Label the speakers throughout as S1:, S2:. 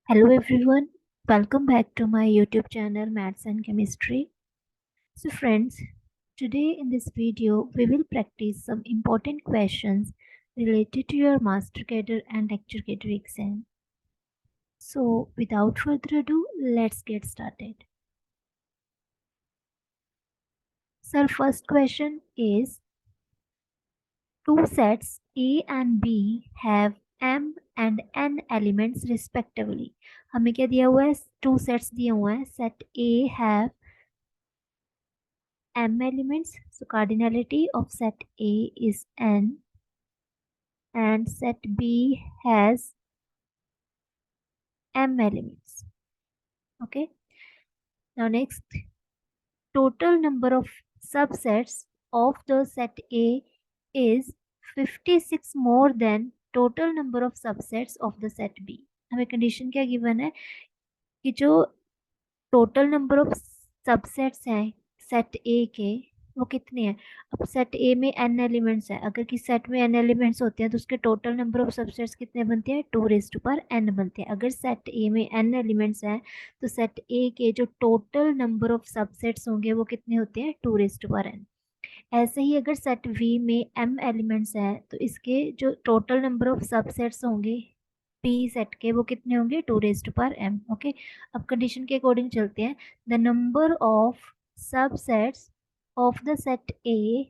S1: Hello everyone, welcome back to my YouTube channel Maths and Chemistry. So friends, today in this video we will practice some important questions related to your Master Cadre and Lecture Cadre exam. So without further ado, let's get started. So our first question is, two sets A and B have M and N elements respectively. हमें क्या दिया हुआ है? Two sets दिए हुए हैं. Set A have m elements, so cardinality of set A is n and set B has m elements. Okay, now next, total number of subsets of the set A is 56 more than total number of subsets of the set B. हमें condition क्या given है कि जो total number of subsets हैं set ए के वो कितने हैं. अब सेट ए में एन एलिमेंट्स हैं. अगर किसी सेट में एन एलिमेंट्स होते हैं तो उसके टोटल नंबर ऑफ सबसेट्स कितने बनते हैं? 2 raised to power n बनते हैं. अगर सेट ए में एन एलिमेंट्स हैं तो सेट ए के जो टोटल नंबर ऑफ सबसेट्स होंगे वो कितने होते हैं? 2 raised to power n. ऐसे ही अगर सेट वी में एम एलिमेंट्स हैं तो इसके जो टोटल नंबर ऑफ सबसेट्स होंगे पी सेट के वो कितने होंगे? 2 raised to power m. Okay, अब कंडीशन के अकॉर्डिंग चलते हैं. The number of subsets of the set A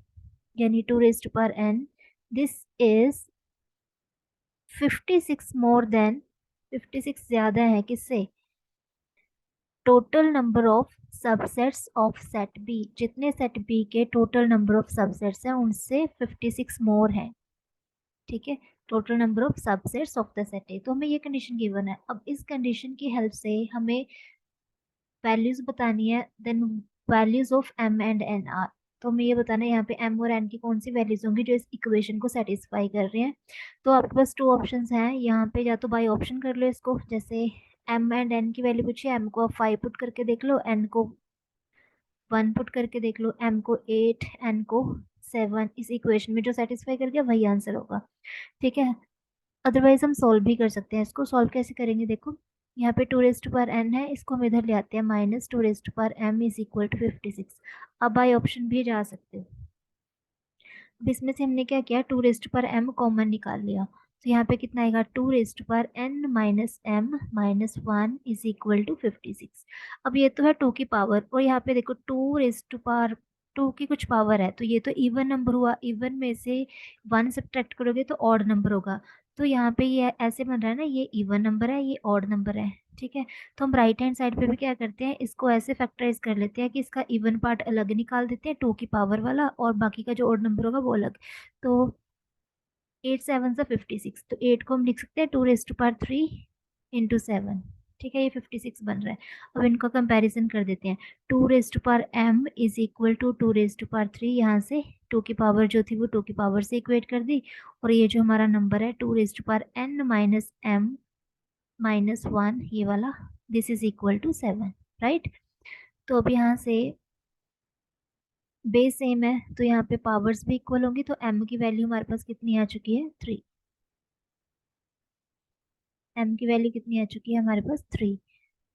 S1: यानी 2 raised to power n, this is 56 more than, 56 ज्यादा है किससे? Total number of subsets of set B. जितने सेट बी के टोटल नंबर ऑफ सबसेट्स हैं उनसे 56 मोर है. ठीक है, total number of subsets of the set ए. तो हमें ये कंडीशन गिवन है. अब इस कंडीशन की हेल्प से हमें वैल्यूज बतानी है. Then values of m and n are. तो हमें ये बताना है यहाँ पे एम और एन की कौन सी वैल्यूज होंगी जो इस इक्वेशन को सेटिस्फाई कर रहे हैं. तो आपके पास टू ऑप्शंस हैं यहाँ पे. या तो बाय ऑप्शन कर लो इसको, जैसे एम एंड एन की वैल्यू पूछिए, एम को आप 5 पुट करके देख लो, एन को 1 पुट करके देख लो, एम को 8, एन को 7. इस इक्वेशन में जो सेटिस्फाई कर गया वही आंसर होगा. ठीक है, अदरवाइज हम सॉल्व भी कर सकते हैं. इसको सॉल्व कैसे करेंगे? देखो, यहाँ पे 2 raised to power n है, इसको हम इधर ले आते हैं. -2 raised to power m is equal to 56. अब बाई ऑप्शन भी जा सकते हो. अब इसमें से हमने क्या किया? 2 raised to power m common निकाल लिया. तो यहाँ पे कितना आएगा? 2 raised to power n minus m minus 1 is equal to 56. अब ये तो है 2 की पावर, और यहाँ पे देखो 2 raised to power 2 की कुछ पावर है, तो ये तो इवन नंबर हुआ. इवन में से 1 सब्ट्रैक्ट करोगे तो ऑड नंबर होगा. तो यहाँ पे ये ऐसे बन रहा है ना, ये इवन नंबर है, ये ऑड नंबर है. ठीक है, तो हम राइट हैंड साइड पे भी क्या करते हैं, इसको ऐसे फैक्टराइज कर लेते हैं कि इसका इवन पार्ट अलग निकाल देते हैं 2 की पावर वाला, और बाकी का जो ऑड नंबर होगा वो अलग. तो 8 7 सा 56, तो 8 को हम लिख सकते हैं 2 raised to power 3 इंटू 7. ठीक है, ये 56 बन रहा है. अब इनका कंपैरिजन कर देते हैं. 2 raised to power m is equal to 2 raised to power 3. यहाँ से 2 की पावर जो थी वो 2 की पावर से इक्वेट कर दी, और ये जो हमारा नंबर है 2 raised to power n minus m minus 1, ये वाला, this is equal to 7. Right, तो अब यहाँ से बेस सेम है तो यहाँ पे पावर्स भी इक्वल होंगी. तो m की वैल्यू हमारे पास कितनी आ चुकी है? 3. m की वैल्यू कितनी आ चुकी है हमारे पास? 3.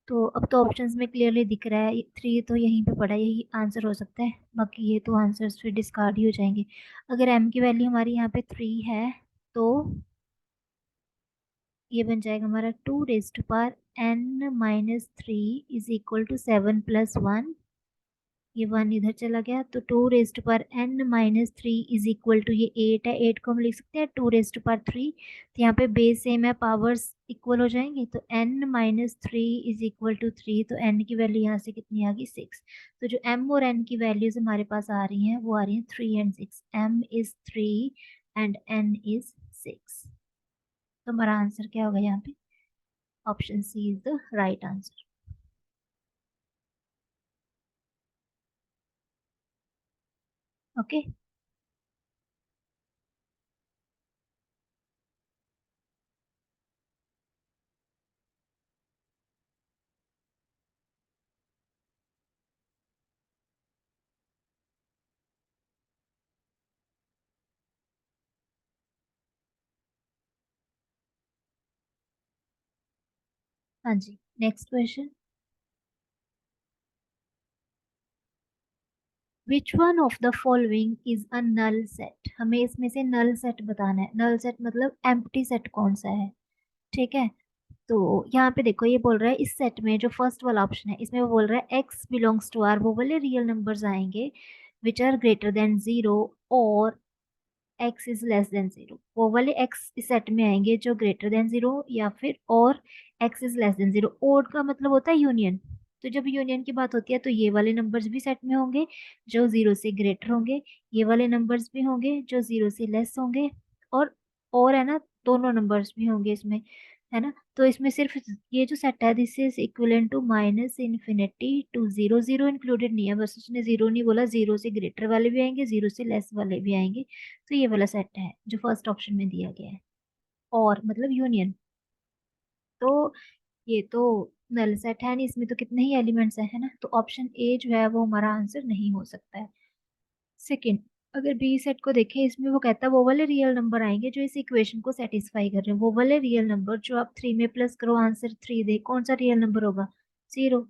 S1: तो अब तो ऑप्शंस में क्लियरली दिख रहा है 3 तो यहीं पे पड़ा है, यही आंसर हो सकता है. बाकी ये तो आंसर्स फिर डिस्कार्ड ही हो जाएंगे. अगर m की वैल्यू हमारी यहाँ पे 3 है तो ये बन जाएगा हमारा 2 raised to power n minus 3 is equal to 7 plus 1. ये 1 इधर चला गया, तो 2 raised to power n minus 3 is equal to, ये 8 है, 8 को हम लिख सकते हैं 2 raised to power 3. तो यहाँ पे बेस सेम है, पावर्स इक्वल हो जाएंगे, तो n-3 इज इक्वल टू 3. तो n की वैल्यू यहाँ से कितनी आ गई? 6. तो जो m और n की वैल्यूज हमारे पास आ रही हैं वो आ रही हैं 3 and 6. m is 3 and n is 6. तो हमारा आंसर क्या होगा यहाँ पे? Option C is the right answer. Okay, हाँ जी, next question. Which one of the following is a null set? हमें इसमें से नल सेट बताना है। नल सेट मतलब एम्प्टी सेट कौन सा है। ठीक है, तो यहाँ पे देखो ये बोल रहा है इस सेट में जो फर्स्ट वाला ऑप्शन है इसमें वो बोल रहा है एक्स बिलोंग्स टू आर, वो वाले रियल नंबर्स आएंगे which are greater than zero और x is less than zero. वो वाले एक्स इस सेट में आएंगे जो ग्रेटर देन जीरो या फिर और x is less than zero. और का मतलब होता है यूनियन। तो जब यूनियन की बात होती है तो ये वाले नंबर्स भी सेट में होंगे जो जीरो से ग्रेटर होंगे, ये वाले नंबर्स भी होंगे जो जीरो से लेस होंगे, और है ना, दोनों नंबर्स भी होंगे इसमें, है ना। तो इसमें सिर्फ ये जो सेट है this is equivalent to minus infinity to zero. Zero included नहीं है, बस उसने जीरो नहीं बोला, जीरो से ग्रेटर वाले भी आएंगे, जीरो से लेस वाले भी आएंगे। तो ये वाला सेट है जो फर्स्ट ऑप्शन में दिया गया है, और मतलब यूनियन। तो ये तो नल सेट है नहीं, इसमें तो कितने ही एलिमेंट्स है ना, तो ऑप्शन ए जो है वो हमारा आंसर नहीं हो सकता है। सेकंड, अगर बी सेट को देखें इसमें वो कहता है वो वाले रियल नंबर आएंगे जो इस इक्वेशन को सेटिस्फाई कर रहे हैं। वो वाले रियल नंबर जो आप थ्री में प्लस करो आंसर थ्री दे, कौन सा रियल नंबर होगा? जीरो।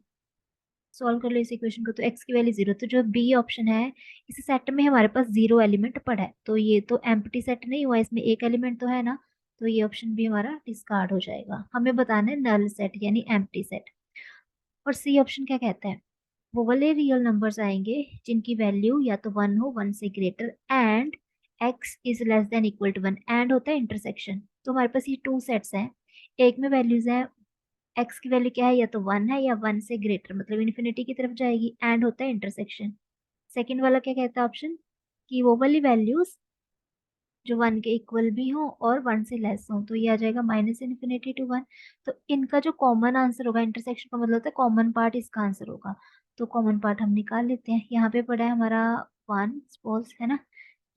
S1: सॉल्व कर लो इस इक्वेशन को, तो एक्स की वैल्यू जीरो। तो जो बी ऑप्शन है इस सेट में हमारे पास जीरो एलिमेंट पड़ा है, तो ये तो एम्प्टी सेट नहीं हुआ, इसमें एक एलिमेंट तो है ना। तो ये ऑप्शन भी हमारा डिस्कार्ड हो जाएगा। हमें बताना है नल सेट यानी एम्प्टी सेट। और सी ऑप्शन क्या कहता है? वो वाले रियल नंबर्स आएंगे जिनकी वैल्यू या तो वन हो, वन से greater, and x is less than equal to one. And होता है इंटरसेक्शन। तो हमारे पास ये टू सेट्स हैं, एक में वैल्यूज है एक्स की वैल्यू क्या है, या तो वन है या वन से ग्रेटर, मतलब इन्फिनिटी की तरफ जाएगी। एंड होता है इंटरसेक्शन। सेकंड वाला क्या कहता है ऑप्शन, कि वो वाली वैल्यूज जो वन के इक्वल भी हो और वन से लेस हो, तो ये आ जाएगा माइनस इन्फिनिटी टू वन। तो इनका जो कॉमन आंसर होगा, इंटरसेक्शन का मतलब होता है कॉमन पार्ट इसका आंसर होगा। तो कॉमन पार्ट हम निकाल लेते हैं। यहाँ पे पड़ा है हमारा वन, सपोज, है ना।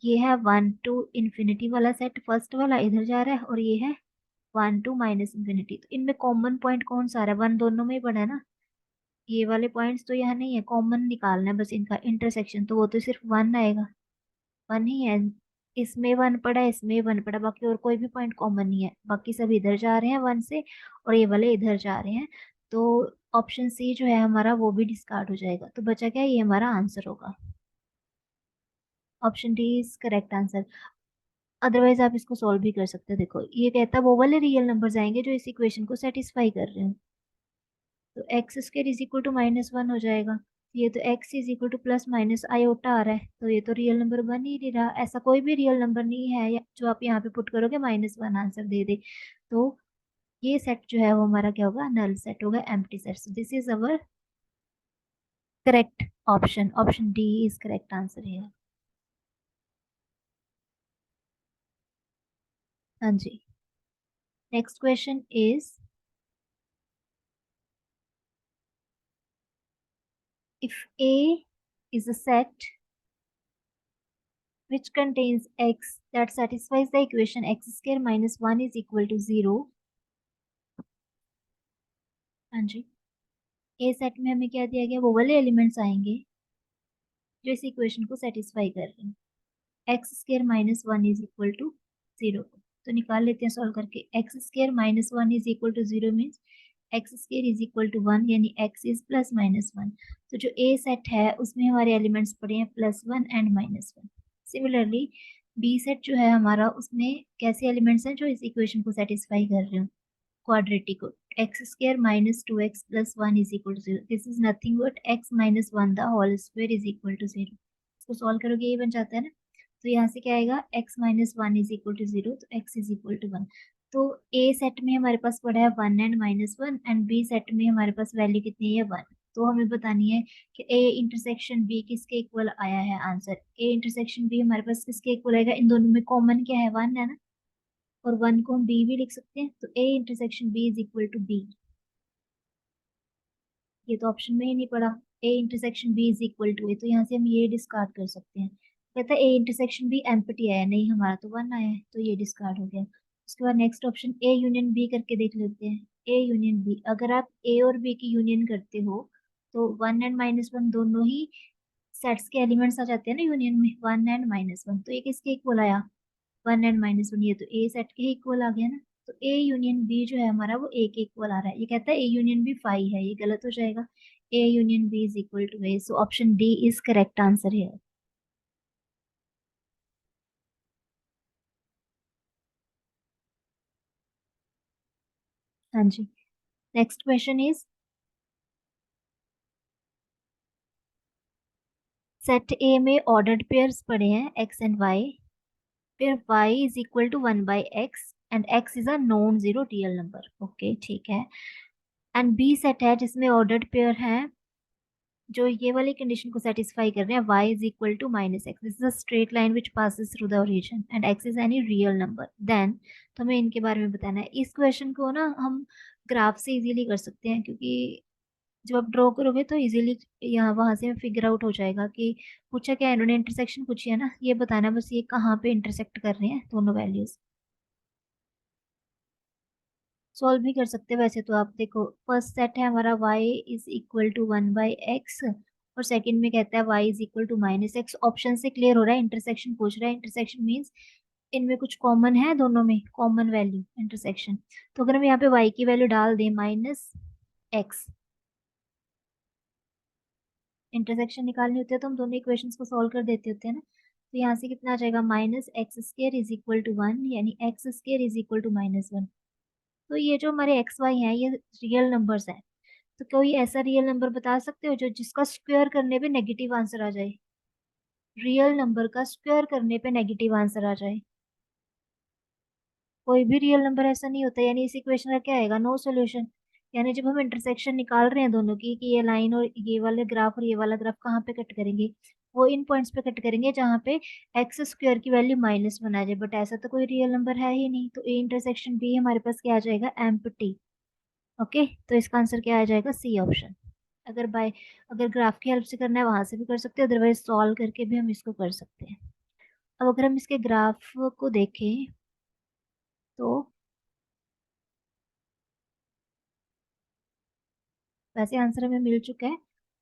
S1: ये है वन टू इन्फिनिटी वाला सेट, फर्स्ट वाला इधर जा रहा है, और ये है वन टू माइनस इन्फिनिटी। तो इनमें कॉमन पॉइंट कौन सा आ रहा है? वन दोनों में ही पड़ा है ना। ये वाले पॉइंट्स तो यहाँ नहीं है, कॉमन निकालना है बस इनका इंटरसेक्शन, तो वो तो सिर्फ वन आएगा, वन ही है। इसमें वन पड़ा है, इसमें वन पड़ा, बाकी और कोई भी पॉइंट कॉमन नहीं है, बाकी सब इधर जा रहे हैं वन से, और ये वाले इधर जा रहे हैं। तो ऑप्शन सी जो है हमारा वो भी डिस्कार्ड हो जाएगा, तो बचा क्या? ये हमारा आंसर होगा। Option D is correct answer. Otherwise आप इसको सॉल्व भी कर सकते हो। देखो ये कहता है वो वाले रियल नंबर्स आएंगे जो इस इक्वेशन को सेटिस्फाई कर रहे हैं। तो x square is equal to minus one हो जाएगा। ये तो x is equal to plus minus iota आ रहा है, तो ये तो रियल नंबर बन ही नहीं रहा। ऐसा कोई भी रियल नंबर नहीं है जो आप यहाँ पे पुट करोगे माइनस वन आंसर दे दे। तो ये सेट जो है वो हमारा क्या होगा? नल सेट होगा, empty set. So this is our correct option. Option D is correct answer है। हाँ जी, next question is, if A is a set which contains x that satisfies the equation x square minus 1 is equal to 0। हाँ जी, ए set में हमें क्या दिया गया? वो वाले एलिमेंट्स आएंगे जो इस इक्वेशन को सेटिस्फाई कर रहे हैं। X square minus one is equal to zero. तो निकाल लेते हैं सॉल्व करके। X square minus one is equal to zero means x square is equal to one, यानी x is plus minus one. तो जो ए सेट है उसमें हमारे एलिमेंट्स पड़े हैं plus one and minus one. Similarly B set जो है हमारा, उसमें कैसे एलिमेंट्स हैं जो इस इक्वेशन को सेटिस्फाई कर रहे हो? quadratic x square minus 2x plus 1 is equal to 0। This is nothing but x minus 1 the whole square is equal to 0। इसको सॉल्व करोगे ये बन जाता है ना। तो यहाँ से क्या आएगा? x minus one is equal to zero, तो x is equal to one. तो a सेट में हमारे पास पड़ा है one and minus one, and b set में हमारे पास वैल्यू कितनी है? वन। तो हमें बतानी है कि a इंटरसेक्शन b किसके इक्वल आया है आंसर। a इंटरसेक्शन b हमारे पास किसके इक्वल आएगा? इन दोनों में कॉमन क्या है? वन है ना, और वन को हम बी भी लिख सकते हैं, तो A intersection B is equal to B. ये तो ऑप्शन में ही नहीं पड़ा। A intersection B is equal to A, तो यहाँ से हम ये डिस्कार्ड कर सकते हैं। कहता है ए इंटरसेक्शन बी एम्प्टी आया, नहीं हमारा तो वन आया है, तो ये डिस्कार्ड हो गया। उसके बाद next option A union B करके देख लेते हैं। ए यूनियन बी, अगर आप ए और बी की यूनियन करते हो तो वन एंड माइनस वन दोनों ही सेट्स के एलिमेंट्स आ जाते हैं ना यूनियन में, वन एंड माइनस वन। तो ये किसके इक्वल आया? वन एंड माइनस वन, ये तो ए सेट के ही इक्वल आ गया ना। तो ए यूनियन बी जो है हमारा वो ए के इक्वल आ रहा है। ये कहता है ए यूनियन बी फाई है, ये गलत हो जाएगा। A union B is equal to A, so option D is correct answer है। हाँ जी। Next question is, set A में ऑर्डर्ड पेयर्स पड़े हैं एक्स एंड वाई, फिर y is equal to 1/x and x is a non zero real number. Okay ठीक है। And B set है जिसमें ऑर्डर्ड पेयर है जो ये वाली कंडीशन को सेटिस्फाई कर रहे हैं, y is equal to -x, this is a straight line which passes through the origin and x is any real number, then तो हमें इनके बारे में बताना है। इस क्वेश्चन को ना हम ग्राफ से इजीली कर सकते हैं, क्योंकि जब आप ड्रॉ करोगे तो इजीली यहाँ वहां से फिगर आउट हो जाएगा कि पूछा क्या है इन्होंने, इंटरसेक्शन पूछी है ना, ये बताना है बस ये कहाँ पे इंटरसेक्ट कर रहे हैं दोनों वैल्यूज। सॉल्व भी कर सकते हैं वैसे तो। आप देखो फर्स्ट सेट है हमारा y is equal to 1/x, और सेकंड में कहता है y is equal to -x। Option से क्लियर हो रहा है इंटरसेक्शन पूछ रहा है, इंटरसेक्शन मीन्स इनमें कुछ कॉमन है, दोनों में कॉमन वैल्यू इंटरसेक्शन। तो अगर हम यहाँ पे y की वैल्यू डाल दें -x, इंटरसेक्शन निकालनी होती है तो हम दोनों इक्वेशंस को सॉल्व कर देते होते हैं ना। तो यहाँ से कितना आ जाएगा, -x² इज इक्वल टू 1, यानी x² इज इक्वल टू -1। तो ये जो हमारे एक्स वाई हैं ये रियल नंबर्स हैं। तो कोई ऐसा रियल नंबर बता सकते हो जो जिसका स्क्वायर करने पे नेगेटिव आंसर आ जाए, रियल नंबर का स्क्वायर करने पे नेगेटिव आंसर आ जाए? कोई भी रियल नंबर ऐसा नहीं होता, यानी इस इक्वेशन का क्या आएगा, नो सॉल्यूशन। यानी जब हम इंटरसेक्शन निकाल रहे हैं दोनों की कि ये लाइन और ये वाले ग्राफ और ये वाला ग्राफ कहाँ पे कट करेंगे, वो इन पॉइंट्स पे कट करेंगे जहाँ पे एक्स स्क्वायर की वैल्यू -1 आ जाए, बट ऐसा तो कोई रियल नंबर है ही नहीं। तो ए इंटरसेक्शन बी हमारे पास क्या आ जाएगा, एम्प्टी। ओके, तो इसका आंसर क्या आ जाएगा, सी ऑप्शन। अगर बाय अगर ग्राफ की हेल्प से करना है वहां से भी कर सकते हैं, अदरवाइज सॉल्व करके भी हम इसको कर सकते हैं। अब अगर हम इसके ग्राफ को देखें तो वैसे आंसर हमें मिल चुका है,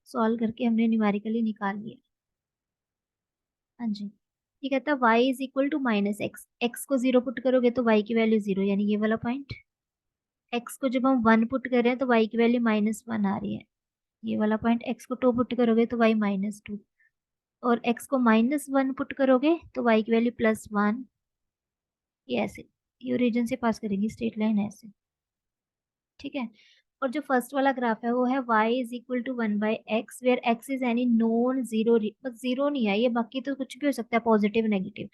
S1: सॉल्व करके हमने न्यूमेरिकली निकाल लिया। हाँ जी। ये कहता है y is equal to -x, x को 0 पुट करोगे तो y की वैल्यू 0, यानी ये वाला पॉइंट। x को जब हम 1 पुट कर रहे हैं तो y की वैल्यू -1 आ रही है, ये वाला पॉइंट। x को 2 पुट करोगे तो y -2, और x को -1 पुट करोगे तो y की वैल्यू +1। ये ऐसे ये ओरिजिन से पास करेंगे स्ट्रेट लाइन ऐसे, ठीक है। और जो फर्स्ट वाला ग्राफ है वो है y is equal to 1/x where x is any non zero, बस जीरो नहीं है ये, बाकी तो कुछ भी हो सकता है, पॉजिटिव नेगेटिव।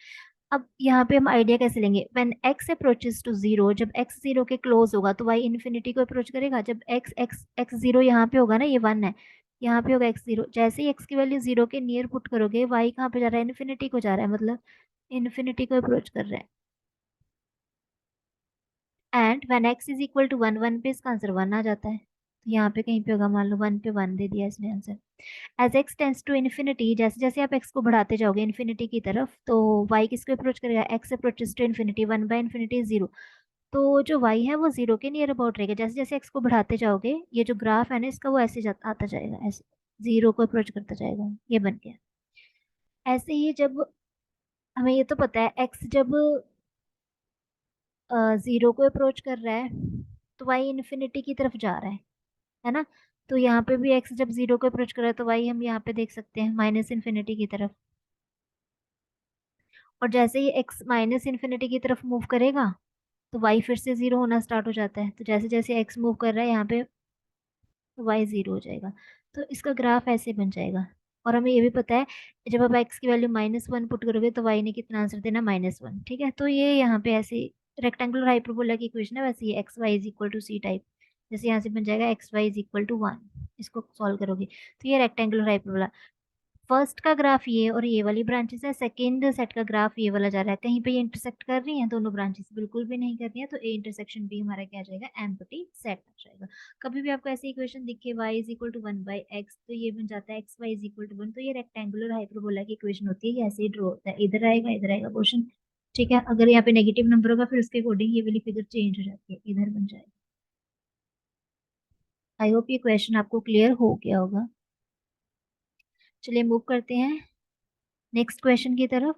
S1: अब यहाँ पे हम आइडिया कैसे लेंगे, when x approaches to zero, जब x जीरो के क्लोज होगा तो y इन्फिनिटी को अप्रोच करेगा। जब x जीरो यहाँ पे होगा ना, ये 1 है, यहाँ पे होगा x जीरो, जैसे ही x की वैल्यू जीरो के नियर पुट करोगे y कहाँ पे जा रहा है, इन्फिनिटी को जा रहा है, मतलब इन्फिनिटी को अप्रोच कर रहा है। And when x is equal to 1, 1 पे इसका आंसर 1 आ जाता है, तो यहाँ पे कहीं पे होगा, मान लो 1 पे 1 दे दिया इसने answer. As x tends to infinity, जैसे जैसे आप x को बढ़ाते जाओगे इन्फिनिटी की तरफ तो y किसको अप्रोच करेगा, x अप्रोचेस टू इन्फिनिटी, 1/∞ 0। तो जो y है वो 0 के नियर अबाउट रहेगा, जैसे जैसे x को बढ़ाते जाओगे ये जो ग्राफ है ना इसका वो ऐसे आता जाएगा, ऐसे 0 को अप्रोच करता जाएगा, ये बन गया। ऐसे ही जब हमें ये तो पता है x जब 0 को अप्रोच कर रहा है तो y इन्फिनिटी की तरफ जा रहा है ना। तो यहाँ पे भी x जब 0 को अप्रोच कर रहा है तो y हम यहाँ पे देख सकते हैं -∞ की तरफ। और जैसे ही x -∞ की तरफ मूव करेगा तो y फिर से 0 होना स्टार्ट हो जाता है, तो जैसे जैसे x मूव कर रहा है यहाँ पे तो y 0 हो जाएगा। तो इसका ग्राफ ऐसे बन जाएगा। और हमें ये भी पता है जब आप x की वैल्यू -1 पुट करोगे तो y ने कितना आंसर देना, -1, ठीक है। तो ये यहाँ पे ऐसे रेक्टेंगुलर हाइपरबोला की इक्वेशन है, वैसे ये x y is equal to C type, जैसे यहाँ से बन जाएगा x y is equal to 1, इसको सॉल्व करोगे तो ये रेक्टेंगुलर हाइपरबोला। फर्स्ट का ग्राफ ये और ये वाली ब्रांचेस है, सेकेंड सेट का ग्राफ ये वाला जा रहा है, कहीं पे ये इंटरसेक्ट कर रही हैं दोनों ब्रांचेस, बिल्कुल भी नहीं कर रही हैं, तो ए इंटरसेक्शन बी हमारा क्या आ जाएगा, एम्प्टी सेट आ जाएगा। कभी भी आपको ऐसी इक्वेशन दिखे y is equal to 1/x तो ये बन जाता है x y is equal to 1, तो ये रेक्टेंगुलर हाइपरबोला की इक्वेशन होती है, ये ऐसे ही ड्रॉ होता है, इधर आएगा क्वेश्चन, ठीक है। अगर यहाँ पे नेगेटिव नंबर होगा फिर उसके अकॉर्डिंग ये वाली फिगर चेंज हो जाती है, इधर बन जाएगा। आई होप ये क्वेश्चन आपको क्लियर हो गया होगा। चलिए मूव करते हैं नेक्स्ट क्वेश्चन की तरफ।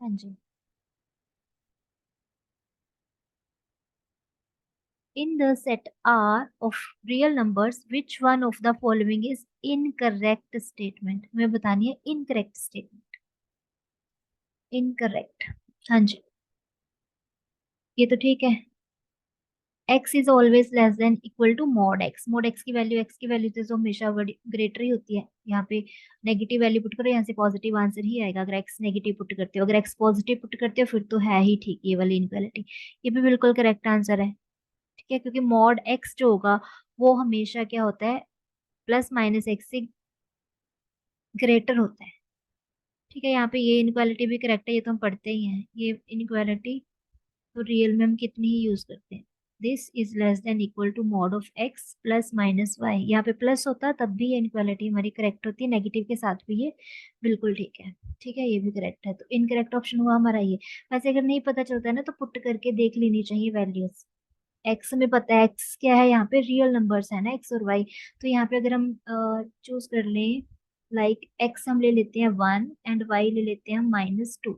S1: हाँ जी। In the set R of real numbers, which one of the following is incorrect statement? हमें बतानी है incorrect statement. Incorrect. हाँ जी, ये तो ठीक है. x is always less than equal to mod x. Mod x की वैल्यू, x की वैल्यू तो हमेशा ग्रेटर ही होती है. यहाँ पे नेगेटिव वैल्यू पुट करो, यहाँ से पॉजिटिव आंसर ही आएगा अगर x नेगेटिव पुट करते हो. अगर x पॉजिटिव पुट करते हो फिर तो है ही ठीक ये वाली इनक्वालिटी. ये भी बिल्कुल करेक्ट आंसर है. ठीक है, क्योंकि मॉड x जो होगा वो हमेशा क्या होता है, प्लस माइनस एक्स से ग्रेटर होता है. ठीक है, यहाँ पे ये इनक्वालिटी भी करेक्ट है, ये तो हम पढ़ते ही हैं. ये इनक्वालिटी तो रियल में हम कितनी ही यूज करते हैं. This is less than equal to mod of x plus minus y. यहाँ पे प्लस होता तब भी ये इनक्वालिटी हमारी करेक्ट होती है, नेगेटिव के साथ भी ये बिल्कुल ठीक है. ठीक है, ये भी करेक्ट है, तो इनकरेक्ट ऑप्शन हुआ हमारा ये. वैसे अगर नहीं पता चलता है ना तो पुट करके देख लेनी चाहिए वैल्यूज. एक्स में पता है एक्स क्या है, यहाँ पे रियल नंबर्स है ना एक्स और वाई. तो यहाँ पे अगर हम चूज कर लें, लाइक एक्स हम ले लेते हैं 1 एंड वाई ले लेते हैं -2.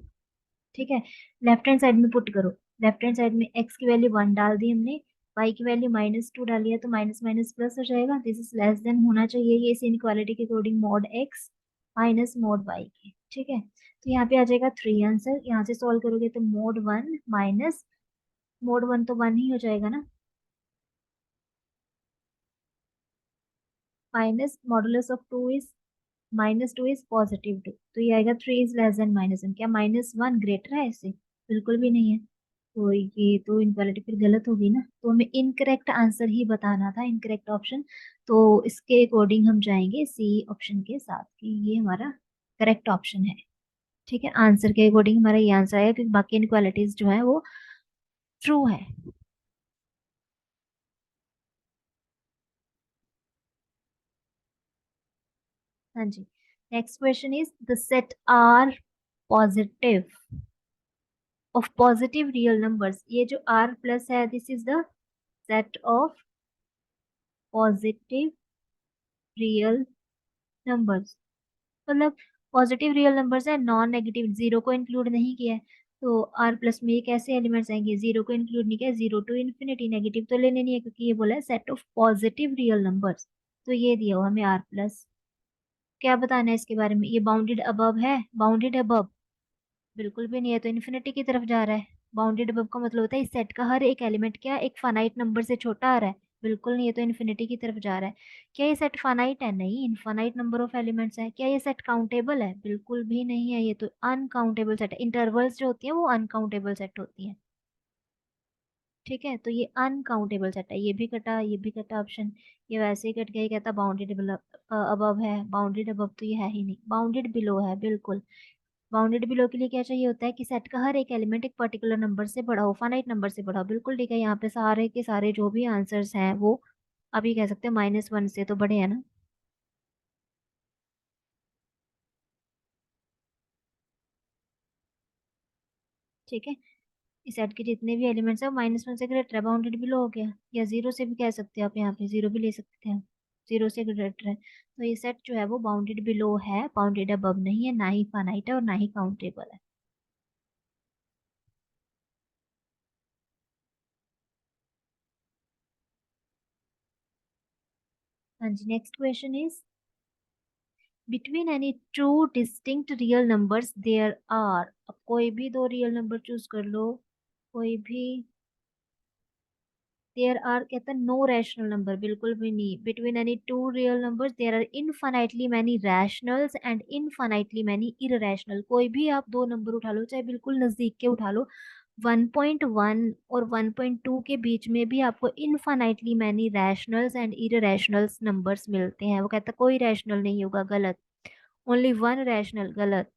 S1: ठीक है, लेफ्ट हैंड साइड में पुट करो. लेफ्ट हैंड साइड में एक्स की वैल्यू 1 डाल दी हमने, वाई की वैल्यू -2 डाली है, तो माइनस माइनस प्लस हो जाएगा. दिस इज लेस देन होना चाहिए ये इस इनक्वालिटी के according mod x minus mod y के. ठीक है, तो यहाँ पे आ जाएगा 3 आंसर. यहाँ से सॉल्व करोगे तो मॉड 1 माइनस मॉड 1 तो 1 ही हो जाएगा ना, minus modulus of 2 is -2 is +2. तो ये आएगा 3 इज लेस देन -1. क्या -1 ग्रेटर है इससे? बिल्कुल भी नहीं है. तो ये तो इनक्वालिटी फिर गलत होगी ना, तो हमें इनकरेक्ट आंसर ही बताना था, इनकरेक्ट ऑप्शन. तो इसके अकॉर्डिंग हम जाएंगे सी ऑप्शन के साथ कि ये हमारा करेक्ट ऑप्शन है. ठीक है, आंसर के अकॉर्डिंग हमारा ये आंसर आएगा क्योंकि बाकी इनक्वालिटीज जो है वो ट्रू है. हाँ जी. Next question is the set R positive of positive real numbers. ये जो आर प्लस है this is the set of positive real numbers. मतलब पॉजिटिव रियल नंबर्स है, नॉन नेगेटिव, जीरो को इंक्लूड नहीं किया है. तो आर प्लस में ये कैसे एलिमेंट्स आएंगे, जीरो को इंक्लूड नहीं किया, जीरो टू इन्फिनिटी. नेगेटिव तो लेने नहीं है क्योंकि ये बोला है set of positive real numbers. तो ये दिया हुआ हमें आर प्लस. क्या बताना है इसके बारे में, ये बाउंडेड अबव है, बाउंडेड अबव बिल्कुल भी नहीं है, तो इन्फिनिटी की तरफ जा रहा है. बाउंडेड अबव का मतलब होता है इस सेट का हर एक एलिमेंट क्या एक फानाइट नंबर से छोटा आ रहा है. बिल्कुल नहीं, है तो इन्फिनिटी की तरफ जा रहा है. क्या ये सेट फानाइट है? नहीं, इनफानाइट नंबर ऑफ एलिमेंट्स है. क्या ये सेट काउंटेबल है? बिल्कुल भी नहीं है, ये तो अनकाउंटेबल सेट है. इंटरवल्स जो होती है वो अनकाउंटेबल सेट होती है. ठीक है, तो ये अनकाउंटेबल सेट है. ये भी कटा, ये भी कटा ऑप्शन. ये वैसे ही कट गया, ये कहता बाउंडेड अबव है. बाउंडेड अबव तो ये है ही नहीं, बाउंडेड बिलो है बिल्कुल. बाउंडेड बिलो के लिए क्या चाहिए होता है कि सेट का हर एक एलिमेंट एक पर्टिकुलर नंबर से बड़ा हो, फाइनाइट नंबर से बड़ा हो. बिल्कुल ठीक है, यहाँ पे सारे के सारे जो भी आंसर्स हैं वो अभी कह सकते हैं -1 से तो बड़े हैं ना. ठीक है, इस सेट के जितने भी एलिमेंट्स हैं -1 से ग्रेटर है, बाउंडेड बिलो हो गया. या जीरो से भी कह सकते हैं आप, यहाँ पे जीरो भी ले सकते हैं, जीरो से ग्रेटर है. तो ये सेट जो है वो बाउंडेड बिलो है, बाउंडेड अबव नहीं है, ना ही फाइनाइट है और ना ही काउंटेबल है. हाँ जी. Next question is between any two distinct real numbers there are. अब कोई भी दो रियल नंबर चूज कर लो, कोई भी. देयर आर कहता है नो रैशनल नंबर, बिल्कुल भी नहीं. Between any two real numbers there are infinitely many rationals and infinitely many irrational. कोई भी आप दो नंबर उठा लो, चाहे बिल्कुल नजदीक के उठा लो, 1.1 और 1.2 के बीच में भी आपको infinitely many rationals and irrationals numbers मिलते हैं. वो कहता है कोई रैशनल नहीं होगा, गलत. ओनली वन रैशनल, गलत.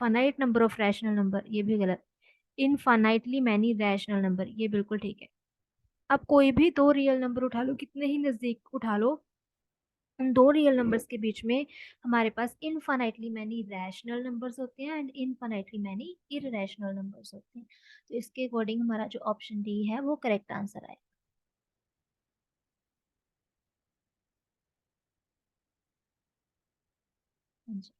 S1: Finite number of rational number, ये भी गलत. इनफाइनाइटली मैनी रैशनल नंबर, ये बिल्कुल ठीक है. अब कोई भी दो रियल नंबर उठा लो, कितने ही नजदीक उठा लो, उन दो रियल नंबर्स के बीच में हमारे पास इनफाइनाइटली मैनी रैशनल नंबर्स होते हैं and infinitely many irrational numbers होते हैं. तो इसके अकॉर्डिंग हमारा जो ऑप्शन डी है वो करेक्ट आंसर आए. हाँ जी.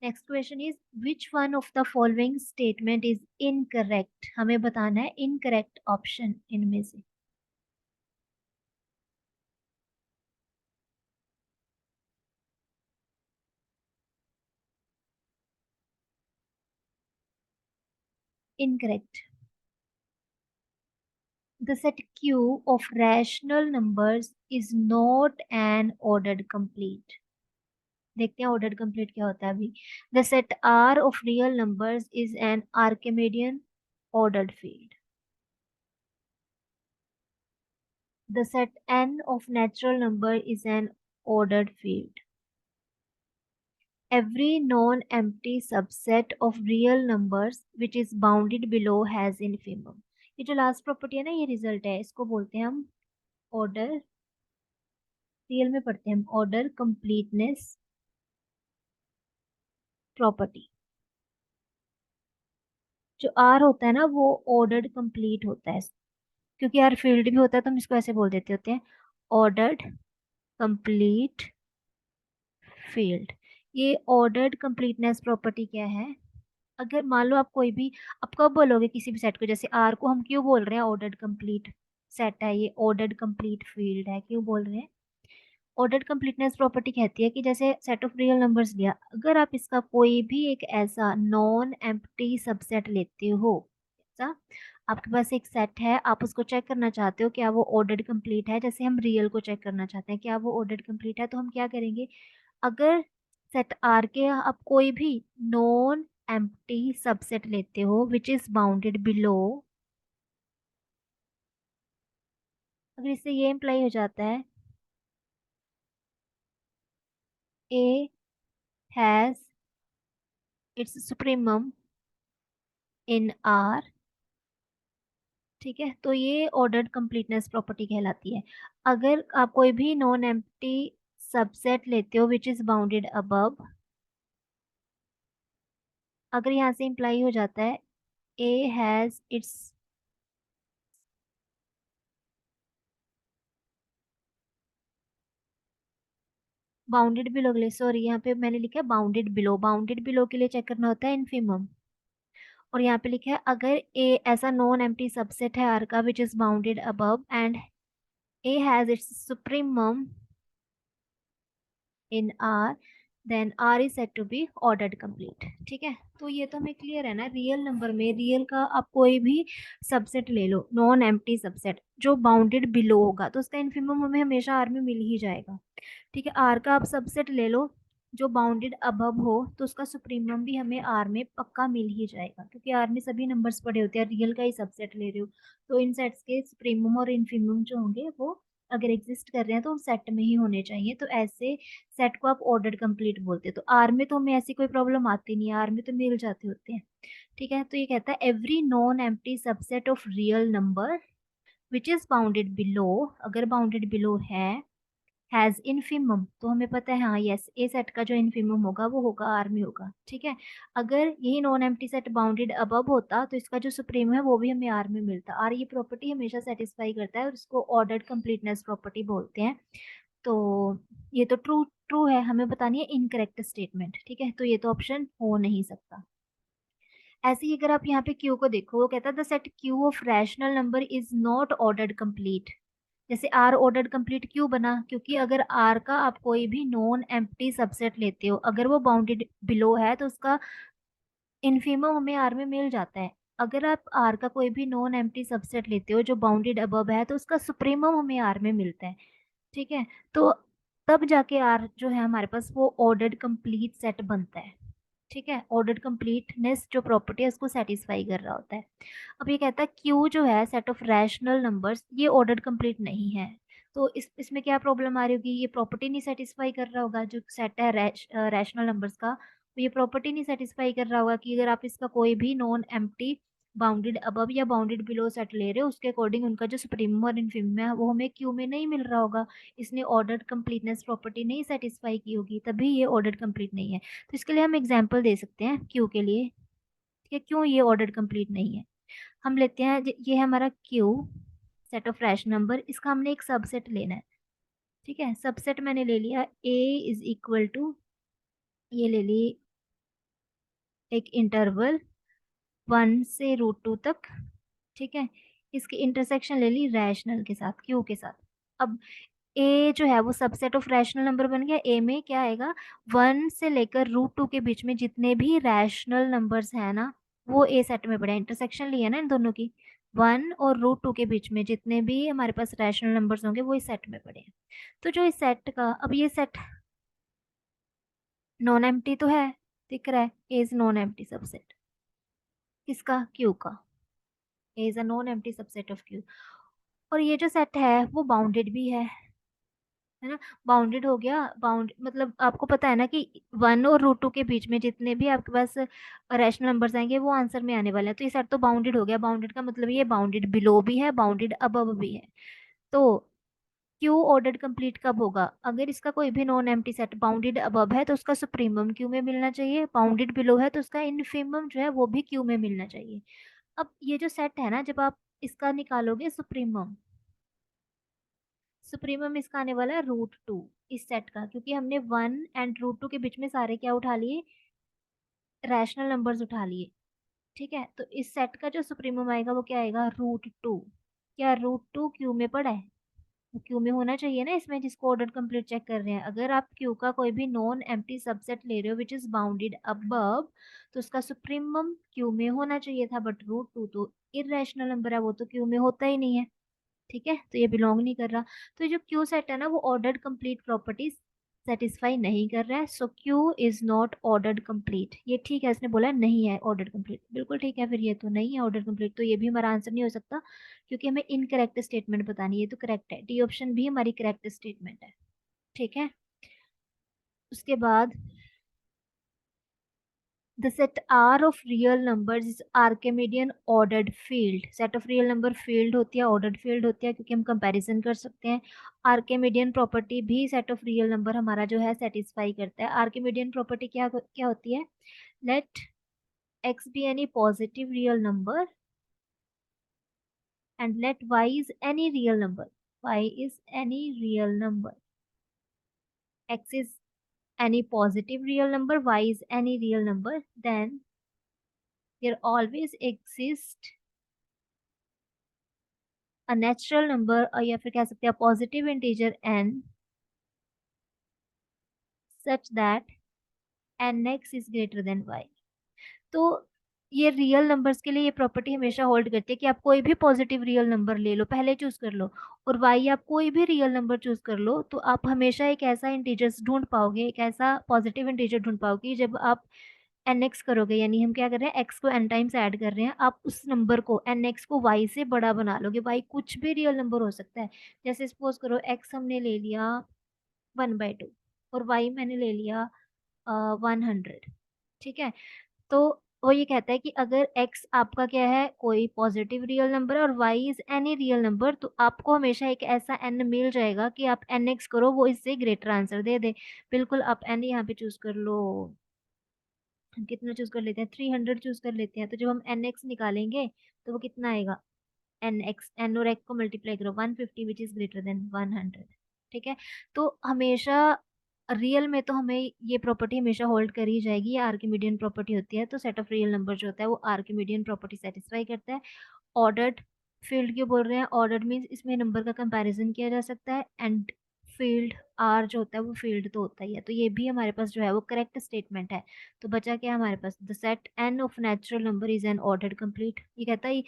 S1: Next question is which one of the following statement is incorrect, हमें बताना है इनकरेक्ट ऑप्शन इनमें से। Incorrect. The set Q of rational numbers is not an ordered complete. देखते हैं ordered complete क्या होता है अभी। The set R of real numbers is an Archimedean ordered field. The set N of natural number is an ordered field. Every non-empty subset of real numbers which is bounded below has infimum. ये जो last property है ना, ये result है, इसको बोलते हैं हम ऑर्डर, रियल में पढ़ते हैं हम ऑर्डर कंप्लीटनेस प्रॉपर्टी। जो आर होता है ना वो ऑर्डर्ड कंप्लीट होता है, क्योंकि आर फील्ड भी होता है तो हम इसको ऐसे बोल देते होते हैं ऑर्डर्ड कंप्लीट फील्ड। ये ऑर्डर्ड कंप्लीटनेस प्रॉपर्टी क्या है, अगर मान लो आप कोई भी, आप कब बोलोगे किसी भी सेट को, जैसे आर को हम क्यों बोल रहे हैं ऑर्डर्ड कंप्लीट सेट है, ये ऑर्डर्ड कंप्लीट फील्ड है, क्यों बोल रहे हैं। ऑर्डर्ड कंप्लीटनेस प्रॉपर्टी कहती है कि जैसे सेट ऑफ रियल नंबर्स लिया, अगर आप इसका कोई भी एक ऐसा नॉन एम्प्टी सबसेट लेते हो, ऐसा आपके पास एक सेट है, आप उसको चेक करना चाहते हो क्या वो ऑर्डर्ड कंप्लीट है, जैसे हम रियल को चेक करना चाहते हैं क्या वो ऑर्डर्ड कंप्लीट है, तो हम क्या करेंगे, अगर सेट आर के आप कोई भी नॉन एम्प्टी सबसेट लेते हो विच इज बाउंडेड बिलो, अगर इससे ये इम्प्लाई हो जाता है ए has its supremum in are, ठीक है, तो ये ऑर्डर्ड कंप्लीटनेस प्रॉपर्टी कहलाती है। अगर आप कोई भी नॉन एम्प्टी सबसेट लेते हो विच इज बाउंडेड अबव, अगर यहाँ से इम्प्लाई हो जाता है ए हैज इट्स बाउंडेड बिलो के लिए, सॉरी यहाँ पे मैंने लिखा है बाउंडेड बिलो, बाउंडेड बिलो के लिए चेक करना होता है इनफिमम, और यहाँ पे लिखा है अगर ए ऐसा नॉन एम्प्टी सबसेट है आर का which is bounded above and A has its supremum in R, then R is set to be ordered complete. ठीक है, तो ये तो हमें क्लियर है ना, रियल नंबर में रियल का आप कोई भी सबसेट ले लो नॉन एम्प्टी सबसेट जो बाउंडेड बिलो होगा तो उसका इनफिमम हमें हमेशा आर में मिल ही जाएगा। ठीक है, आर का आप सबसेट ले लो जो बाउंडेड अबव हो तो उसका सुप्रीमम भी हमें आर में पक्का मिल ही जाएगा, क्योंकि आर में सभी नंबर्स पड़े होते हैं, रियल का ही सबसेट ले रहे हो तो इन सेट्स के सुप्रीमम और इनफिमम जो होंगे वो अगर एग्जिस्ट कर रहे हैं तो सेट में ही होने चाहिए, तो ऐसे सेट को आप ऑर्डर कंप्लीट बोलते हैं। तो आर में तो हमें ऐसी कोई प्रॉब्लम आती नहीं है, आर में तो मिल जाते होते हैं। ठीक है, तो ये कहता है every non empty subset of real number which is bounded below, अगर बाउंडेड बिलो है हैज इनफिमम, तो हमें पता है हाँ यस ए सेट का जो इनफिमम होगा वो होगा आर में होगा। ठीक है, अगर यही non empty set bounded above होता तो इसका जो सुप्रीम है वो भी हमें आर में मिलता, आर ये प्रॉपर्टी हमेशा सेटिस्फाई करता है और इसको ऑर्डर्ड कंप्लीटनेस प्रॉपर्टी बोलते हैं। तो ये तो ट्रू ट्रू है, हमें बतानी है इनकरेक्ट स्टेटमेंट। ठीक है, तो ये तो ऑप्शन हो नहीं सकता। ऐसे ही अगर आप यहाँ पे क्यू को देखो, वो कहता है the set Q of rational number is not ordered complete. जैसे आर ऑर्डर्ड कंप्लीट क्यों बना, क्योंकि अगर आर का आप कोई भी नॉन एम्प्टी सबसेट लेते हो अगर वो बाउंडेड बिलो है तो उसका इनफीमम हमें आर में मिल जाता है, अगर आप आर का कोई भी नॉन एम्प्टी सबसेट लेते हो जो बाउंडेड अबव है तो उसका सुप्रीमम हमें आर में मिलता है। ठीक है, तो तब जाके आर जो है हमारे पास वो ऑर्डर्ड कंप्लीट सेट बनता है। ठीक है, ऑर्डर्ड कंप्लीटनेस जो प्रॉपर्टी है उसको सेटिस्फाई कर रहा होता है। अब ये कहता है क्यू जो है सेट ऑफ रैशनल नंबर्स ये ऑर्डर्ड कंप्लीट नहीं है, तो इसमें क्या प्रॉब्लम आ रही होगी, ये प्रॉपर्टी नहीं सेटिस्फाई कर रहा होगा, जो सेट है रैशनल नंबर्स का, तो ये प्रॉपर्टी नहीं सेटिस्फाई कर रहा होगा कि अगर आप इसका कोई भी नॉन एम्प्टी बाउंडेड अबव या बाउंडेड बिलो सेट ले रहे हो उसके अकॉर्डिंग उनका जो सुप्रीमम और इनफिमम है वो हमें क्यू में नहीं मिल रहा होगा, इसने ऑर्डर्ड कंप्लीटनेस प्रॉपर्टी नहीं सेटिस्फाई की होगी, तभी ये ऑर्डर्ड कंप्लीट नहीं है। तो इसके लिए हम एग्जाम्पल दे सकते हैं क्यू के लिए कि क्यों ये ऑर्डर्ड कंप्लीट नहीं है। हम लेते हैं ये है हमारा Q set of rational number, इसका हमने एक सबसेट लेना है। ठीक है, सबसेट मैंने ले लिया ए इज इक्वल टू, ये ले ली एक इंटरवल 1 से √2 तक, ठीक है। इसकी इंटरसेक्शन ले ली रैशनल के साथ, क्यू के साथ। अब ए जो है वो सबसेट ऑफ रैशनल नंबर बन गया। ए में क्या आएगा, 1 से लेकर √2 के बीच में जितने भी रैशनल नंबर्स हैं ना, वो ए सेट में पड़े। इंटरसेक्शन ली है ना इन दोनों की, 1 और √2 के बीच में जितने भी हमारे पास रैशनल नंबर्स होंगे वो इस सेट में पड़े हैं। तो जो इस सेट का, अब ये सेट नॉन एम्प्टी तो है, दिख रहा है, A is non empty subset किसका, क्यू का। A is a non empty subset of Q. और ये जो सेट है वो बाउंडेड भी है ना। बाउंडेड हो गया, बाउंड मतलब आपको पता है ना कि 1 और √2 के बीच में जितने भी आपके पास रैशनल नंबर्स आएंगे वो आंसर में आने वाले हैं। तो ये सेट तो बाउंडेड हो गया। बाउंडेड का मतलब ये बाउंडेड बिलो भी है, बाउंडेड अबव भी है। तो क्यू ऑर्डर्ड कंप्लीट कब होगा, अगर इसका कोई भी non empty set bounded above है तो उसका सुप्रीमम क्यू में मिलना चाहिए, बाउंडेड बिलो है तो उसका इनफीमम जो है वो भी क्यू में मिलना चाहिए। अब ये जो सेट है ना, जब आप इसका निकालोगे सुप्रीमम, सुप्रीमम इसका आने वाला है √2 इस सेट का, क्योंकि हमने 1 एंड √2 के बीच में सारे क्या उठा लिए, रैशनल नंबर्स उठा लिए, ठीक है। तो इस सेट का जो सुप्रीमम आएगा वो क्या आएगा, √2। क्या √2 क्यू में पड़ा है, वो क्यू में होना चाहिए ना इसमें, जिसको ऑर्डर कंप्लीट चेक कर रहे हैं। अगर आप क्यू का कोई भी नॉन एम्प्टी सबसेट ले रहे हो विच इज बाउंडेड अबव, तो उसका सुप्रीमम क्यू में होना चाहिए था, बट √2 तो इरेशनल नंबर है, वो तो क्यू में होता ही नहीं है, ठीक है। तो ये बिलोंग नहीं कर रहा। तो ये जो क्यू सेट है ना वो ऑर्डर्ड कंप्लीट प्रॉपर्टीज सेटिस्फाई नहीं कर रहा है, so Q is not ordered complete. ये ठीक है, इसने बोला नहीं है ऑर्डर्ड कंप्लीट, बिल्कुल ठीक है। फिर ये तो नहीं है ऑर्डर कंप्लीट, तो ये भी हमारा आंसर नहीं हो सकता, क्योंकि हमें इनकरेक्ट स्टेटमेंट बतानी है। ये तो करेक्ट है, डी ऑप्शन भी हमारी करेक्ट स्टेटमेंट है, ठीक है। उसके बाद the set R of real numbers is Archimedean ordered field। set of real number field होती है, ordered field होती है, क्योंकि हम कंपैरिजन कर सकते हैं। Archimedean प्रॉपर्टी भी set of real number हमारा जो है सेटिस्फाई करता है। Archimedean प्रॉपर्टी क्या क्या होती है, let x be any positive real number and let y is any real number, y is any real number, x is any positive real number, y is any real number, then there always exists a natural number, और या फिर कह सकते हैं positive integer n such that nx is greater than y। तो ये real numbers के लिए ये प्रॉपर्टी हमेशा होल्ड करती है कि आप कोई भी पॉजिटिव रियल नंबर ले लो, पहले चूज कर लो, और y आप कोई भी रियल नंबर चूज कर लो, तो आप हमेशा एक ऐसा इंटीजर्स ढूंढ पाओगे, एक ऐसा पॉजिटिव इंटीजर ढूंढ पाओगे जब आप nx करोगे, यानी हम क्या कर रहे हैं, x को n टाइम्स ऐड कर रहे हैं, आप उस नंबर को nx को y से बड़ा बना लोगे। y कुछ भी रियल नंबर हो सकता है, जैसे सपोज करो x हमने ले लिया 1/2 और y मैंने ले लिया 100, ठीक है। तो वो ये कहता है कि अगर x आपका क्या है, कोई पॉजिटिव रियल नंबर है, और y is any real number, तो आपको हमेशा एक ऐसा n मिल जाएगा कि आप nx करो वो इससे ग्रेटर आंसर दे दे। बिल्कुल, आप n यहाँ पे चूज कर लो, हम कितना चूज कर लेते हैं, 300 चूज कर लेते हैं, तो जब हम nx निकालेंगे तो वो कितना आएगा, nx, n और x को मल्टीप्लाई करो 150 विच इज ग्रेटर देन 100, ठीक है। तो हमेशा रियल में तो हमें ये प्रॉपर्टी हमेशा होल्ड करी जाएगी, ये आर्किमिडियन प्रॉपर्टी होती है। तो सेट ऑफ रियल नंबर जो होता है वो आर्किमिडियन प्रॉपर्टी सेटिस्फाई करता है। ऑर्डर्ड फील्ड क्यों बोल रहे हैं, ऑर्डर्ड मीन्स इसमें नंबर का कंपैरिजन किया जा सकता है, एंड फील्ड आर जो होता है वो फील्ड तो होता ही है। तो ये भी हमारे पास जो है वो करेक्ट स्टेटमेंट है। तो बचा क्या हमारे पास, the set N of natural number is an ordered complete. ये कहता है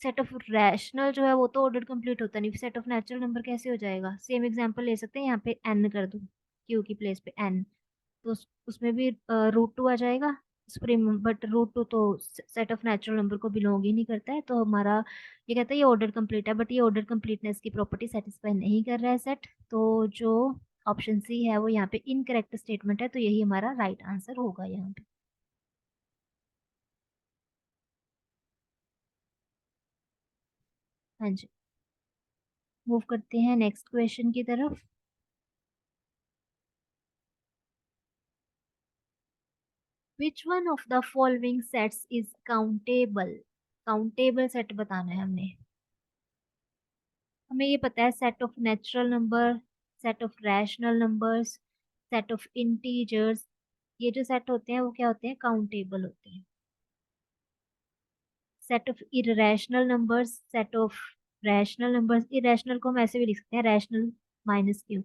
S1: सेट ऑफ रैशनल जो है वो तो ऑर्डर कंप्लीट होता नहीं, सेट ऑफ नेचुरल नंबर कैसे हो जाएगा। सेम एग्जांपल ले सकते हैं, यहाँ पे एन कर दो, क्यू की प्लेस पे एन, तो उसमें भी √2 आ जाएगा सुप्रीम, बट √2 तो सेट ऑफ नेचुरल नंबर को बिलोंग ही नहीं करता है। तो हमारा ये कहता है ये ऑर्डर कंप्लीट है, बट ये ऑर्डर कंप्लीटनेस की प्रॉपर्टी सेटिस्फाई नहीं कर रहा है सेट। तो जो ऑप्शन सी है वो यहाँ पे इनकरेक्ट स्टेटमेंट है, तो यही हमारा राइट आंसर होगा यहाँ पे। हाँ जी, मूव करते हैं नेक्स्ट क्वेश्चन की तरफ। विच one of the following sets is countable. Countable set बताना है हमने। हमें ये पता है set of natural number, set of rational numbers, set of integers, ये जो सेट होते हैं वो क्या होते हैं, काउंटेबल होते हैं। Set of irrational numbers, set of rational numbers, irrational को हम ऐसे भी लिख सकते हैं रैशनल माइनस क्यू,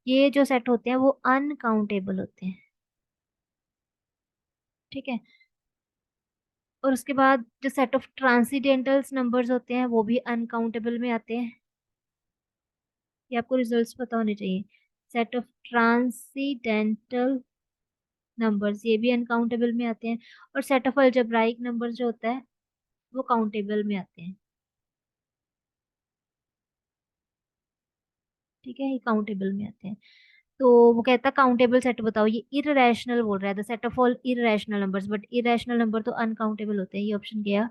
S1: ये जो सेट होते हैं वो अनकाउंटेबल होते हैं। ठीक है। और उसके बाद जो सेट ऑफ ट्रांसीडेंटल्स नंबर्स होते हैं वो भी अनकाउंटेबल में आते हैं। ये आपको रिजल्ट्स पता होने चाहिए। सेट ऑफ ट्रांसीडेंटल नंबर्स ये भी अनकाउंटेबल में आते हैं। और सेट ऑफ अलजेब्राइक नंबर्स जो होता है वो काउंटेबल में आते हैं। ठीक है, ये काउंटेबल में आते हैं। तो वो कहता है काउंटेबल सेट बताओ, ये इररेशनल बोल रहा है, the set of all irrational numbers, but irrational number तो अनकाउंटेबल होते हैं, ये ऑप्शन गया।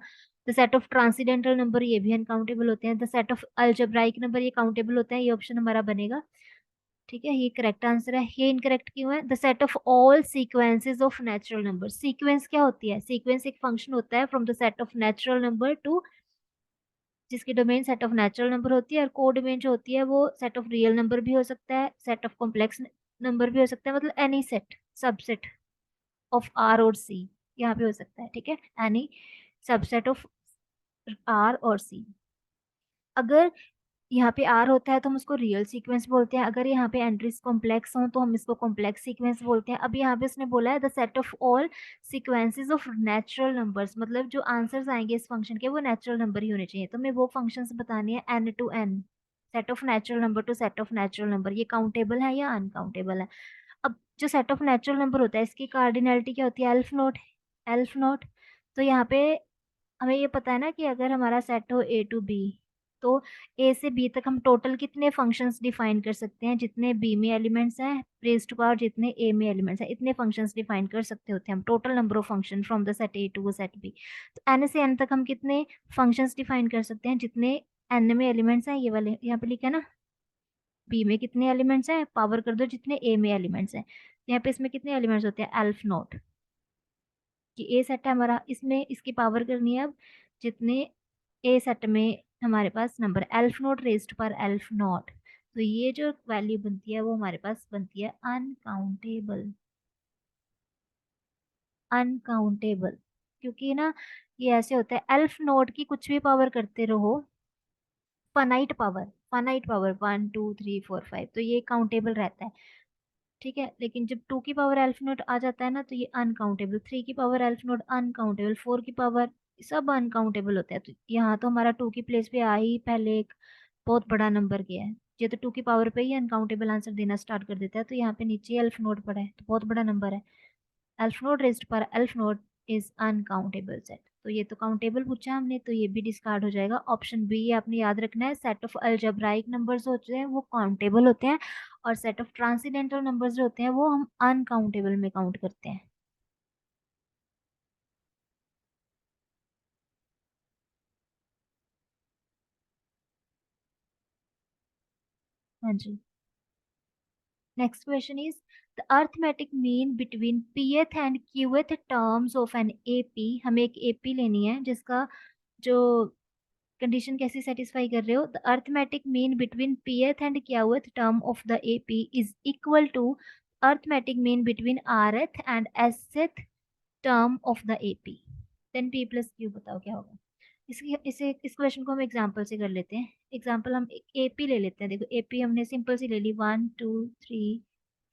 S1: The set of transcendental number ये भी अनकाउंटेबल होते हैं। The set of algebraic number ये काउंटेबल होते हैं, ये ऑप्शन हमारा बनेगा। ठीक है, ये करेक्ट आंसर है। ये इनकरेक्ट क्यों है? The set of all sequences of natural number, sequence क्या होती है? सीक्वेंस एक फंक्शन होता है from the set of natural number to, जिसकी domain set of natural number होती है, और को डोमेन जो होती है वो सेट ऑफ रियल नंबर भी हो सकता है, सेट ऑफ कॉम्प्लेक्स नंबर भी हो सकता है, मतलब any set subset of R और सी यहाँ पे हो सकता है। ठीक है, एनी सबसेट ऑफ आर और सी। अगर यहाँ पे आर होता है तो हम उसको रियल सीक्वेंस बोलते हैं, अगर यहाँ पे एंट्रीज कॉम्प्लेक्स हो तो हम इसको कॉम्प्लेक्स सीक्वेंस बोलते हैं। अब यहाँ पे उसने बोला है the set of all sequences of natural numbers, मतलब जो आंसर्स आएंगे इस फंक्शन के वो नेचुरल नंबर ही होने चाहिए। तो हमें वो फंक्शंस बतानी है N to N, set of natural number to set of natural number, ये काउंटेबल है या अनकाउंटेबल है। अब जो सेट ऑफ नेचुरल नंबर होता है इसकी कार्डिनलिटी क्या होती है? Elf note, elf note. तो यहाँ पे हमें ये पता है ना कि अगर हमारा सेट हो ए टू बी, तो ए से बी तक हम टोटल कितने फंक्शंस डिफाइन कर सकते हैं? जितने बी में एलिमेंट्स हैं रेज्ड टू पावर जितने ए में एलिमेंट्स हैं, इतने फंक्शंस डिफाइन कर सकते होते हैं हम, total number of function from the set A to set B. तो एन से एन तक हम कितने फंक्शंस डिफाइन कर सकते हैं? जितने एन में एलिमेंट्स हैं, ये वाले यहाँ पे लिखा है ना, बी में कितने एलिमेंट्स हैं पावर कर दो जितने ए में एलिमेंट्स हैं। यहाँ पे इसमें कितने एलिमेंट्स होते हैं? एल्फ नोट, कि ए सेट है हमारा, इसमें इसकी पावर करनी है अब जितने ए सेट में हमारे पास नंबर एल्फ नोट रेज्ड पर एल्फ नोट, तो ये जो वैल्यू बनती है वो हमारे पास बनती है अनकाउंटेबल, अनकाउंटेबल। क्योंकि ना ये ऐसे होता है, एल्फ नोट की कुछ भी पावर करते रहो, फनाइट पावर, फनाइट पावर 1 2 3 4 5, तो ये काउंटेबल रहता है। ठीक है, लेकिन जब 2 की पावर एल्फ नोट आ जाता है ना तो ये अनकाउंटेबल, 3 की पावर एल्फ नोट अनकाउंटेबल, 4 की पावर, सब अनकाउंटेबल होता है। तो यहाँ तो हमारा 2 की प्लेस पे आ ही पहले एक बहुत बड़ा नंबर गया है, ये तो 2 की पावर पे ही अनकाउंटेबल आंसर देना स्टार्ट कर देता है, तो यहाँ पे नीचे एल्फ नोट पड़ा है तो बहुत बड़ा नंबर है। एल्फ नोट रेज्ड पर elf note is uncountable set, तो ये तो काउंटेबल पूछा हमने तो ये भी डिस्कार्ड हो जाएगा। ऑप्शन बी आपने याद रखना है, सेट ऑफ अलजेब्राइक नंबर्स होते हैं वो काउंटेबल होते हैं, और सेट ऑफ ट्रांसीडेंटल नंबर्स जो होते हैं वो हम अनकाउंटेबल में काउंट करते हैं। हाँ जी। Next question is the arithmetic mean between pth and qth terms of an AP, हमें एक एपी लेनी है जिसका जो कंडीशन कैसे सेटिस्फाई कर रहे हो, the arithmetic mean between pth and qth term of the AP is equal to arithmetic mean between rth and sth term of the AP, then p plus q बताओ क्या होगा। इसकी इसे इस क्वेश्चन को हम एग्जांपल से कर लेते हैं। एग्जांपल हम एक एपी ले लेते हैं, देखो एपी हमने सिंपल सी ले ली 1 2 3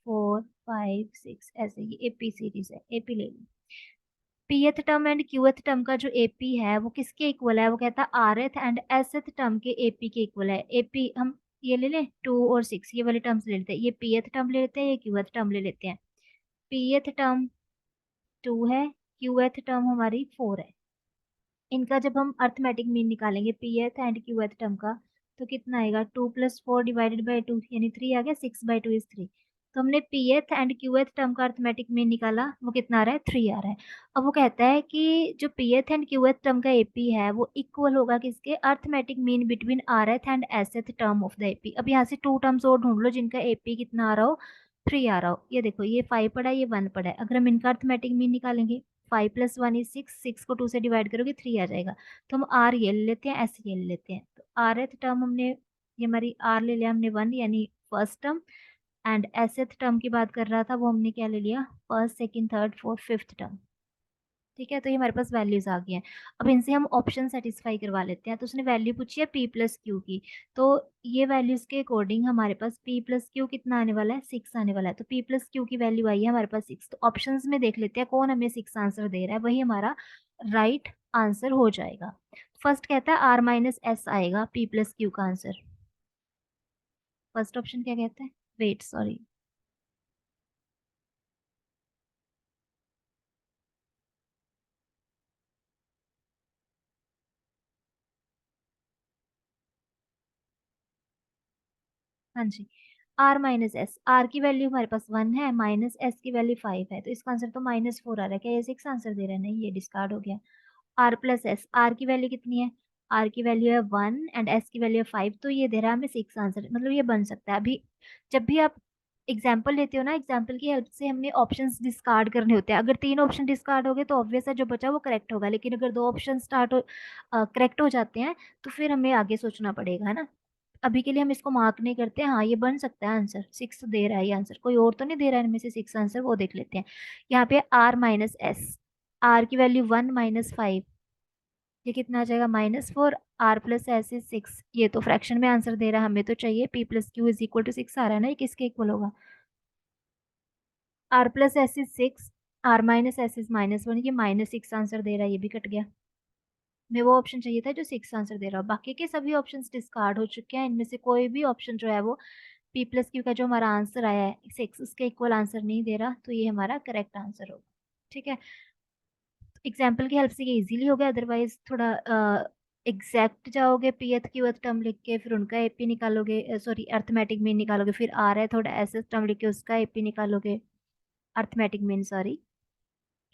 S1: 4 5 6, ऐसे ये एपी सीरीज है, एपी ले ली। पीएथ टर्म एंड क्यूएथ टर्म का जो एपी है वो किसके इक्वल है? वो कहता है आरएथ एंड एसएथ टर्म के एपी के इक्वल है। एपी हम ये ले लें 2 और 6 ये वाले टर्म्स ले लेते हैं, ये पीएथ टर्म ले लेते हैं, ये क्यूएथ टर्म ले लेते हैं। पीएथ टर्म 2 है, क्यूएथ टर्म हमारी 4 है। इनका जब हम अर्थमेटिक मीन निकालेंगे पीएथ एंड क्यूएथ टर्म का, तो कितना आएगा? 2 + 4 डिवाइडेड बाई 2 यानी 3 आ गया, 6/2 इज 3। तो हमने पीएथ एंड क्यूएथ टर्म का अर्थमेटिक मीन निकाला, वो कितना आ रहा है? 3 आ रहा है। अब वो कहता है कि जो पीएथ एंड क्यूएथ टर्म का एपी है वो इक्वल होगा किसके? Arithmetic mean between rth and sth term of the AP. अब यहाँ से 2 टर्म्स और ढूंढ लो जिनका एपी कितना आ रहा हो? 3 आ रहा हो। ये देखो ये 5 पड़ा है, ये 1 पड़ा है, अगर हम इनका अर्थमेटिक मीन निकालेंगे 5 + 1 इज 6, 6 को 2 से डिवाइड करोगे 3 आ जाएगा। तो हम आर ये ले लेते हैं, एस ये ले लेते हैं, तो आर एथ टर्म हमने, ये हमारी आर ले लिया हमने 1 यानी फर्स्ट टर्म, एंड एसथ टर्म की बात कर रहा था, वो हमने क्या ले लिया, first second third fourth fifth term. ठीक है, तो ये हमारे पास वैल्यूज आ गई हैं। अब इनसे हम ऑप्शन सेटिस्फाई करवा लेते हैं। तो उसने वैल्यू पूछी है पी प्लस क्यू की, तो ये वैल्यूज के अकॉर्डिंग हमारे पास पी प्लस क्यू कितना आने वाला है, 6 आने वाला है। तो पी प्लस क्यू की वैल्यू आई है हमारे पास 6। तो ऑप्शंस में देख लेते हैं कौन हमें 6 आंसर दे रहा है, वही हमारा राइट आंसर हो जाएगा। फर्स्ट कहता है आर माइनस एस आएगा पी प्लस क्यू का आंसर। फर्स्ट ऑप्शन क्या कहता है, वेट सॉरी, हाँ जी, आर माइनस एस, आर की वैल्यू हमारे पास 1 है, माइनस एस की वैल्यू 5 है, तो इसका आंसर तो -4 आ रहा है। क्या ये 6 आंसर दे रहा है, नहीं ये डिस्कार्ड हो गया। आर प्लस एस, आर की वैल्यू कितनी है, आर की वैल्यू है 1 एंड एस की वैल्यू है 5, तो ये दे रहा है हमें 6 आंसर, मतलब ये बन सकता है। अभी जब भी आप एग्जाम्पल लेते हो ना, एग्जाम्पल की हेल्प से हमने ऑप्शंस डिस्कार्ड करने होते हैं। अगर 3 ऑप्शन डिस्कार्ड हो गए तो ऑब्वियस है जो बचा वो करेक्ट होगा, लेकिन अगर 2 ऑप्शन स्टार्ट हो करेक्ट हो जाते हैं तो फिर हमें आगे सोचना पड़ेगा, है ना। अभी के लिए हम इसको मार्क नहीं करते, हाँ ये बन सकता है आंसर, 6 दे रहा है ये आंसर, कोई और तो नहीं दे रहा है इनमें से 6 आंसर, वो देख लेते हैं। यहाँ पे आर माइनस एस, आर की वैल्यू 1 माइनस 5, ये कितना आ जाएगा -4, आर प्लस एस इज 6, ये तो फ्रैक्शन में आंसर दे रहा है, हमें तो चाहिए P plus Q is equal to 6 आ रहा है ना, ये किसके इक्वल होगा, R plus S is 6, R minus S is -1, ये -6 आंसर दे रहा है, ये भी कट गया। हमें वो ऑप्शन चाहिए था जो 6 आंसर दे रहा हो, बाकी के सभी ऑप्शंस डिस्कार्ड हो चुके हैं, इनमें से कोई भी ऑप्शन जो है वो पी प्लस क्यू का जो हमारा आंसर आया है 6 उसके इक्वल आंसर नहीं दे रहा, तो ये हमारा करेक्ट आंसर होगा। ठीक है, एग्जाम्पल की हेल्प से ये इजीली हो गया, अदरवाइज थोड़ा एग्जैक्ट जाओगे पीएथ क्यूएथ टर्म लिख के फिर उनका एपी निकालोगे, सॉरी अर्थमेटिक मीन निकालोगे, फिर आ रहा है थोड़ा एसएस टर्म लिख के उसका एपी निकालोगे, अर्थमेटिक मीन सॉरी,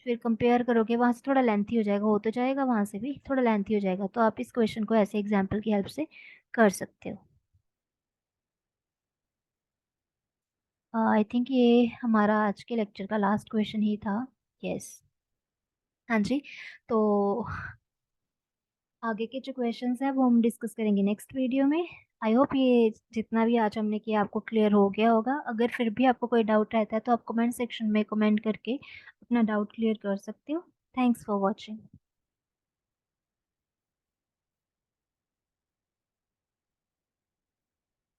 S1: फिर कंपेयर करोगे वहां से थोड़ा लेंथी हो जाएगा, हो तो जाएगा वहां से भी थोड़ा लेंथी हो जाएगा, तो आप इस क्वेश्चन को ऐसे एग्जाम्पल की हेल्प से कर सकते हो। आई थिंक ये हमारा आज के लेक्चर का लास्ट क्वेश्चन ही था। यस, हाँ जी, तो आगे के जो क्वेश्चंस हैं वो हम डिस्कस करेंगे नेक्स्ट वीडियो में। आई होप ये जितना भी आज हमने किया आपको क्लियर हो गया होगा। अगर फिर भी आपको कोई डाउट रहता है तो आप कमेंट सेक्शन में कमेंट करके अपना डाउट क्लियर कर सकते हो। Thanks for watching.